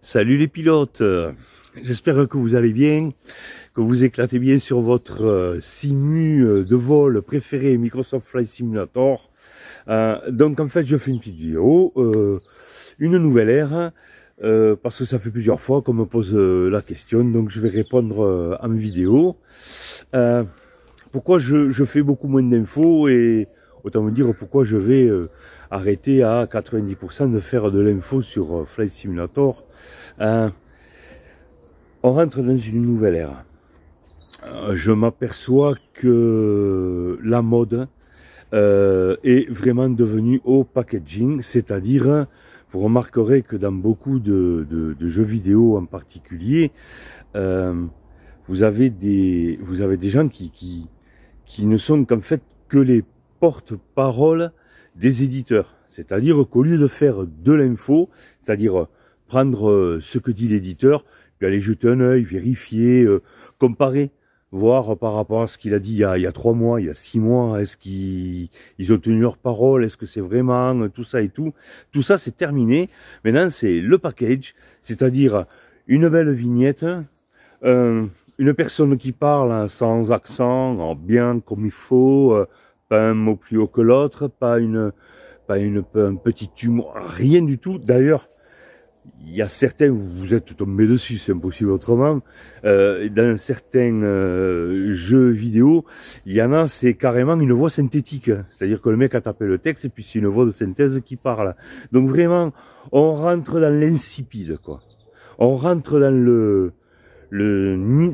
Salut les pilotes, j'espère que vous allez bien, que vous éclatez bien sur votre simu de vol préféré Microsoft Flight Simulator. Donc en fait je fais une petite vidéo, une nouvelle ère, parce que ça fait plusieurs fois qu'on me pose la question, donc je vais répondre en vidéo. Pourquoi je fais beaucoup moins d'infos et autant me dire pourquoi je vais arrêter à 90% de faire de l'info sur Flight Simulator. On rentre dans une nouvelle ère. Je m'aperçois que la mode est vraiment devenue au packaging, c'est-à-dire, vous remarquerez que dans beaucoup de jeux vidéo en particulier, vous avez des gens qui ne sont qu'en fait que les porte-parole des éditeurs. C'est-à-dire qu'au lieu de faire de l'info, c'est-à-dire prendre ce que dit l'éditeur, puis aller jeter un œil, vérifier, comparer, voir par rapport à ce qu'il a dit il y a 3 mois, il y a 6 mois, est-ce qu'ils ont tenu leur parole, est-ce que c'est vraiment tout ça et tout. Tout ça c'est terminé. Maintenant c'est le package, c'est-à-dire une belle vignette, une personne qui parle sans accent, bien comme il faut, pas un mot plus haut que l'autre, pas un petit humour, rien du tout. D'ailleurs, il y a certains, vous êtes tombés dessus, c'est impossible autrement, dans certains jeux vidéo, il y en a, c'est carrément une voix synthétique, c'est-à-dire que le mec a tapé le texte et puis c'est une voix de synthèse qui parle. Donc vraiment, on rentre dans l'insipide, quoi. On rentre dans le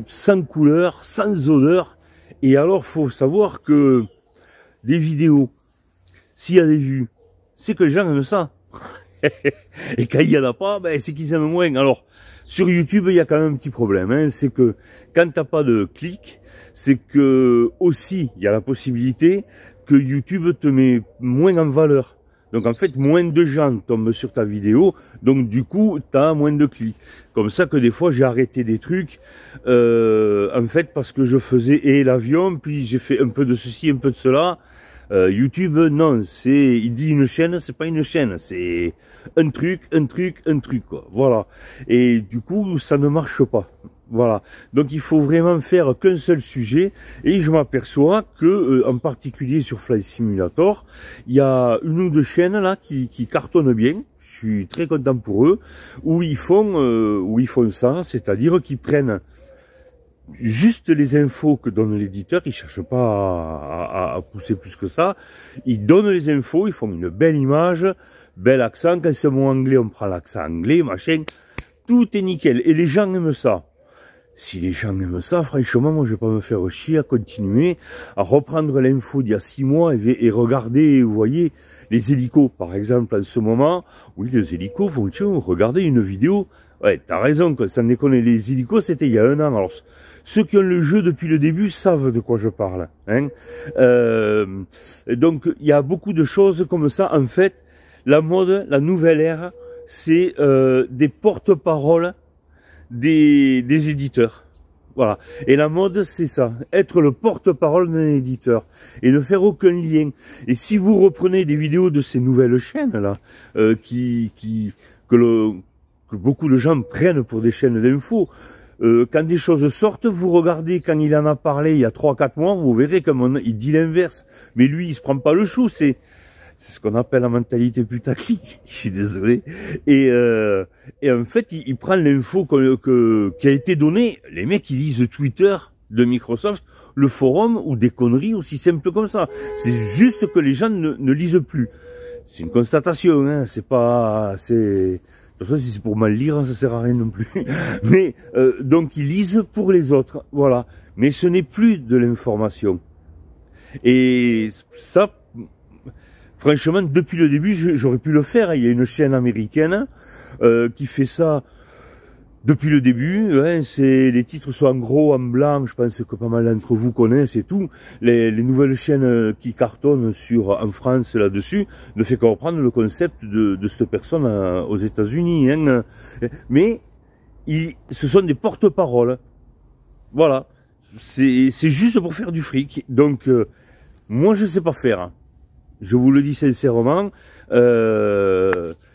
sans couleur, sans odeur, et alors faut savoir que des vidéos, s'il y a des vues, c'est que les gens aiment ça. Et quand il n'y en a pas, ben, c'est qu'ils aiment moins. Alors, sur YouTube, il y a quand même un petit problème. Hein, c'est que quand tu n'as pas de clics, c'est que aussi, il y a la possibilité que YouTube te met moins en valeur. Donc en fait, moins de gens tombent sur ta vidéo, donc du coup, tu as moins de clics. Comme ça que des fois, j'ai arrêté des trucs, en fait, parce que je faisais l'avion, puis j'ai fait un peu de ceci, un peu de cela. YouTube, non, il dit une chaîne, c'est pas une chaîne, c'est un truc, quoi. Voilà. Et du coup, ça ne marche pas. Voilà. Donc, il faut vraiment faire qu'un seul sujet. Et je m'aperçois que, en particulier sur Flight Simulator, il y a une ou deux chaînes là qui cartonnent bien. Je suis très content pour eux, où ils font ça, c'est-à-dire qu'ils prennent juste les infos que donne l'éditeur, ils cherchent pas à pousser plus que ça. Ils donnent les infos, ils font une belle image, bel accent. Quand c'est un mot anglais, on prend l'accent anglais, machin. Tout est nickel. Et les gens aiment ça. Si les gens aiment ça, franchement, moi, je vais pas me faire chier à continuer à reprendre l'info d'il y a 6 mois et regarder, vous voyez, les hélicos, par exemple, en ce moment. Oui, les hélicos, regardez une vidéo. Ouais, t'as raison, quoi. Sans déconner, les hélicos, c'était il y a 1 an. Alors, ceux qui ont le jeu depuis le début savent de quoi je parle. Hein. Donc, il y a beaucoup de choses comme ça. En fait, la mode, la nouvelle ère, c'est des porte-paroles des éditeurs. Voilà. Et la mode, c'est ça. Être le porte-parole d'un éditeur. Et ne faire aucun lien. Et si vous reprenez des vidéos de ces nouvelles chaînes-là, que beaucoup de gens prennent pour des chaînes d'infos, quand des choses sortent, vous regardez quand il en a parlé il y a 3-4 mois, vous verrez comme il dit l'inverse. Mais lui, il se prend pas le chou, c'est ce qu'on appelle la mentalité putaclic, je suis désolé. Et en fait, il prend l'info qui a été donnée. Les mecs, ils lisent Twitter de Microsoft, le forum, ou des conneries aussi simples comme ça. C'est juste que les gens ne lisent plus. C'est une constatation, hein, c'est pas... De toute façon, si c'est pour mal lire, ça sert à rien non plus. Mais donc ils lisent pour les autres, voilà. Mais ce n'est plus de l'information. Et ça, franchement, depuis le début, j'aurais pu le faire. Il y a une chaîne américaine qui fait ça depuis le début. Ouais, les titres sont en gros, en blanc. Je pense que pas mal d'entre vous connaissent et tout. Les nouvelles chaînes qui cartonnent en France là-dessus ne fait que reprendre le concept de cette personne aux États-Unis. Hein. Mais ce sont des porte-paroles. Voilà. C'est juste pour faire du fric. Donc, moi, je sais pas faire. Je vous le dis sincèrement.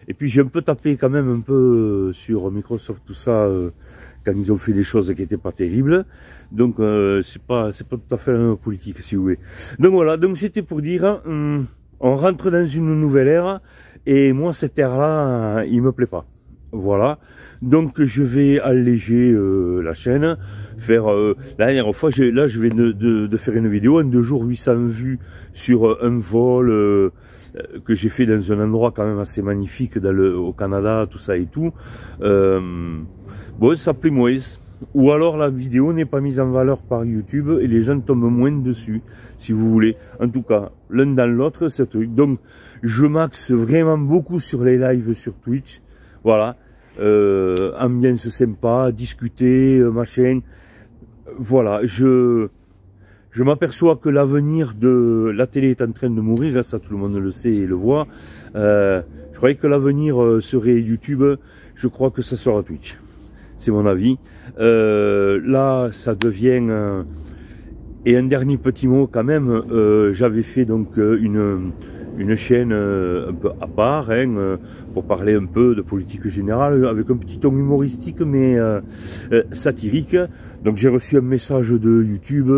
Et puis j'ai un peu tapé quand même un peu sur Microsoft, tout ça, quand ils ont fait des choses qui n'étaient pas terribles. Donc c'est pas tout à fait la même politique, si vous voulez. Donc voilà, donc c'était pour dire, on rentre dans une nouvelle ère, et moi cette ère-là, il me plaît pas. Voilà. Donc je vais alléger la chaîne, faire la dernière fois, là je vais de faire une vidéo en 2 jours 800 vues sur un vol que j'ai fait dans un endroit quand même assez magnifique au Canada, tout ça et tout. Bon, ça plaît moins. Ou alors la vidéo n'est pas mise en valeur par YouTube et les gens tombent moins dessus, si vous voulez. En tout cas, l'un dans l'autre, c'est truc. Donc, je m'axe vraiment beaucoup sur les lives sur Twitch. Voilà. Ambiance sympa, discuter, machin. Voilà, je m'aperçois que l'avenir de la télé est en train de mourir, ça tout le monde le sait et le voit. Je croyais que l'avenir serait YouTube, je crois que ça sera Twitch. C'est mon avis. Là, ça devient... et un dernier petit mot quand même, j'avais fait donc une chaîne un peu à part, hein, pour parler un peu de politique générale, avec un petit ton humoristique, mais satirique. Donc j'ai reçu un message de YouTube,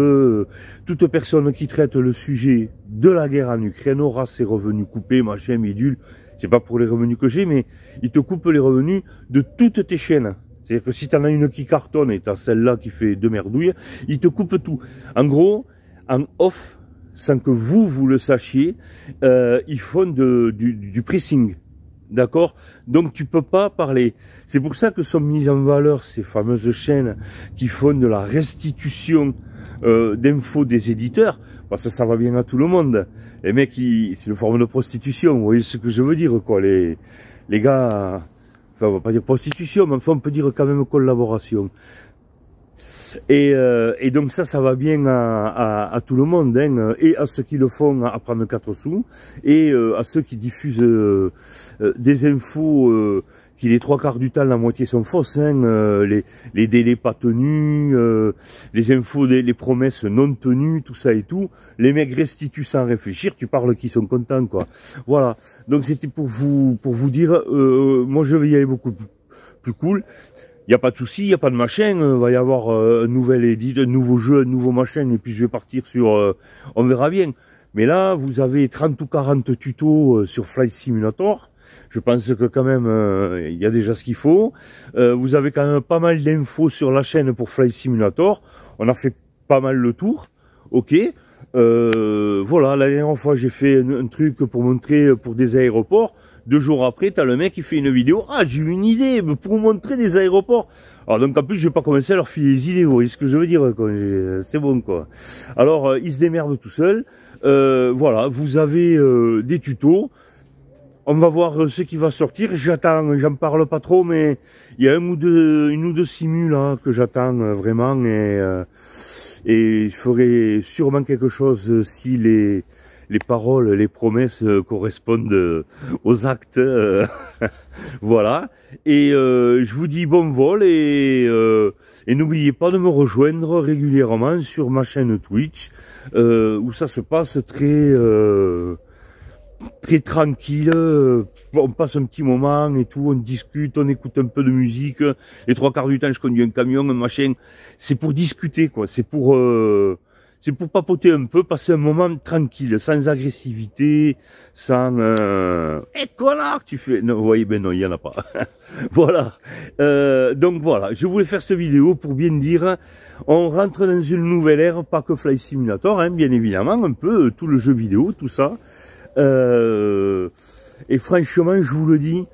toute personne qui traite le sujet de la guerre en Ukraine aura ses revenus coupés, machin, bidule. C'est pas pour les revenus que j'ai, mais ils te coupent les revenus de toutes tes chaînes. C'est-à-dire que si tu en as une qui cartonne et tu as celle-là qui fait de merdouille, ils te coupent tout. En gros, en off, sans que vous le sachiez, ils font du pressing. D'accord? Donc tu peux pas parler. C'est pour ça que sont mises en valeur ces fameuses chaînes qui font de la restitution d'infos des éditeurs, parce que ça va bien à tout le monde. Les mecs, c'est une forme de prostitution, vous voyez ce que je veux dire, quoi. Les gars... Enfin, on va pas dire prostitution, mais enfin, on peut dire quand même collaboration. Et donc ça va bien à tout le monde, hein, et à ceux qui le font à prendre 4 sous, et à ceux qui diffusent des infos qui les 3/4 du temps, la moitié sont fausses, hein, les délais pas tenus, les infos, les promesses non tenues, tout ça et tout. Les mecs restituent sans réfléchir, tu parles qu'ils sont contents, quoi. Voilà. Donc c'était pour vous dire, moi je vais y aller beaucoup plus cool. Il n'y a pas de souci, il n'y a pas de machin, il va y avoir un nouvel édit, un nouveau jeu, un nouveau machin, et puis je vais partir sur, on verra bien. Mais là, vous avez 30 ou 40 tutos sur Flight Simulator. Je pense que quand même, il y a déjà ce qu'il faut. Vous avez quand même pas mal d'infos sur la chaîne pour Flight Simulator. On a fait pas mal le tour. Ok. Voilà, la dernière fois, j'ai fait un truc pour montrer pour des aéroports. 2 jours après, t'as le mec qui fait une vidéo. Ah, j'ai eu une idée pour vous montrer des aéroports. Alors donc en plus, je vais pas commencer à leur filer les idées. Vous voyez ce que je veux dire? C'est bon, quoi. Alors, ils se démerdent tout seuls. Voilà, vous avez des tutos. On va voir ce qui va sortir. J'attends, j'en parle pas trop, mais il y a une ou deux simus là que j'attends vraiment, et je ferai sûrement quelque chose si les paroles, les promesses correspondent aux actes. Voilà. Et je vous dis bon vol, et n'oubliez pas de me rejoindre régulièrement sur ma chaîne Twitch, où ça se passe très tranquille. On passe un petit moment et tout, on discute, on écoute un peu de musique. Les 3/4 du temps, je conduis un camion, un machin. C'est pour discuter, quoi. C'est pour papoter un peu, passer un moment tranquille, sans agressivité, sans connard, tu fais... Non, vous voyez, ben non, il y en a pas. Voilà. Donc voilà, je voulais faire cette vidéo pour bien dire, on rentre dans une nouvelle ère, pas que Flight Simulator, hein, bien évidemment, un peu tout le jeu vidéo, tout ça. Et franchement, je vous le dis,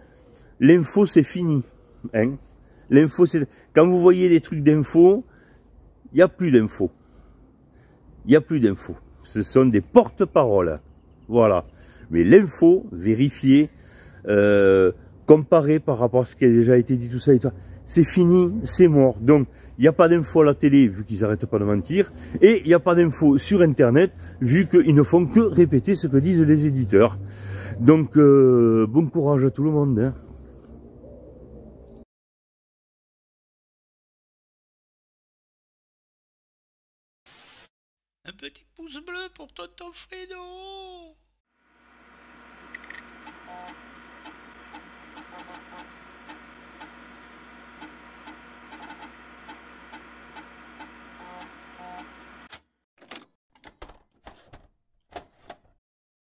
l'info c'est fini, hein. L'info, c'est... Quand vous voyez des trucs d'info, il n'y a plus d'info. Il n'y a plus d'infos. Ce sont des porte-paroles. Voilà. Mais l'info, vérifiée, comparée par rapport à ce qui a déjà été dit, tout ça et tout, c'est fini, c'est mort. Donc, il n'y a pas d'infos à la télé, vu qu'ils n'arrêtent pas de mentir. Et il n'y a pas d'infos sur Internet, vu qu'ils ne font que répéter ce que disent les éditeurs. Donc, bon courage à tout le monde, hein. Un petit pouce bleu pour Tonton Fredo.